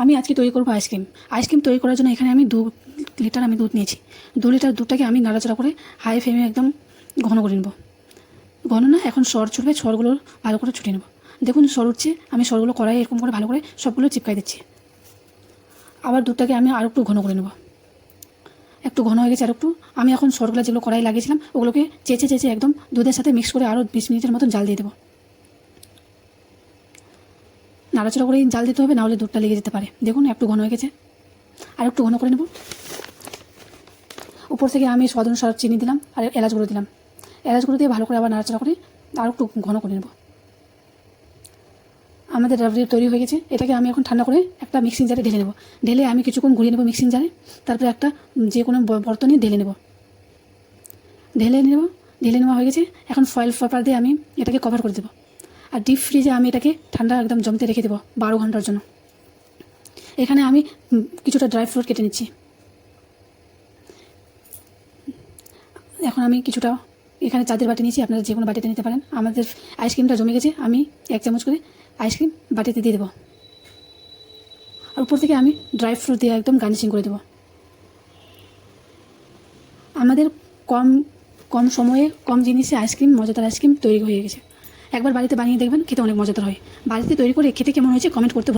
আমি আজকে তৈরি করবো আইসক্রিম তৈরি করার জন্য এখানে আমি 2 লিটার দুধ নিয়েছি। 2 লিটার দুধটাকে আমি নাড়াচাড়া করে হাই ফ্লেমে একদম ঘন করে নেব। ঘন না, এখন সর ছুটবে, সরগুলো ভালো করে ছুটে নেব। দেখুন সর উঠছে, আমি সরগুলো কড়াই এরকম করে ভালো করে সবগুলো চিপকাই দিচ্ছি। আবার দুধটাকে আমি আর একটু ঘন করে নেব। একটু ঘন হয়ে গেছে, আর একটু আমি এখন সরগুলো যেগুলো কড়াই লাগিয়েছিলাম ওগুলোকে চেঁচে একদম দুধের সাথে মিক্স করে আরও 20 মিনিটের মতন জাল দিয়ে দেবো। নাড়াচাড়া করে জাল দিতে হবে, নাহলে দুধটা লেগে যেতে পারে। দেখুন একটু ঘন হয়ে গেছে, আর একটু ঘন করে নেব। উপর থেকে আমি স্বাদ অনুসারে চিনি দিলাম আর এলাচ গুঁড়ো দিলাম। এলাচ গুঁড়ো দিয়ে ভালো করে আবার নাড়াচাড়া করে আর একটু ঘন করে নেব। আমাদের রাবড়ি তৈরি হয়ে গেছে। এটাকে আমি এখন ঠান্ডা করে একটা মিক্সিং জারে ঢেলে নেব। ঢেলে আমি কিছুক্ষণ ঘুরিয়ে নেব মিক্সিং জারে, তারপরে একটা যে কোনো বর্তনে ঢেলে নেব। ঢেলে নেওয়া হয়ে গেছে। এখন ফয়েল পেপার দিয়ে আমি এটাকে কভার করে দেবো। আর ডিপ ফ্রিজে আমি এটাকে ঠান্ডা একদম জমতে রেখে দেবো 12 ঘন্টার জন্য। এখানে আমি কিছুটা ড্রাই ফ্রুট কেটে নিচ্ছি। এখন আমি কিছুটা এখানে চাঁদের বাটি নিয়েছি, আপনারা যে কোনো বাটিতে নিতে পারেন। আমাদের আইসক্রিমটা জমে গেছে, আমি 1 চামচ করে আইসক্রিম বাটিতে দিয়ে দেবো। আর উপর থেকে আমি ড্রাই ফ্রুট দিয়ে একদম গার্নিশিং করে দেবো। আমাদের কম সময়ে কম জিনিসে মজাদার আইসক্রিম তৈরি হয়ে গেছে। একবার বাড়িতে বানিয়ে দেখবেন, খেতে অনেক মজাদার হয়। বাড়িতে তৈরি করে খেতে কেমন হয়েছে কমেন্ট করতে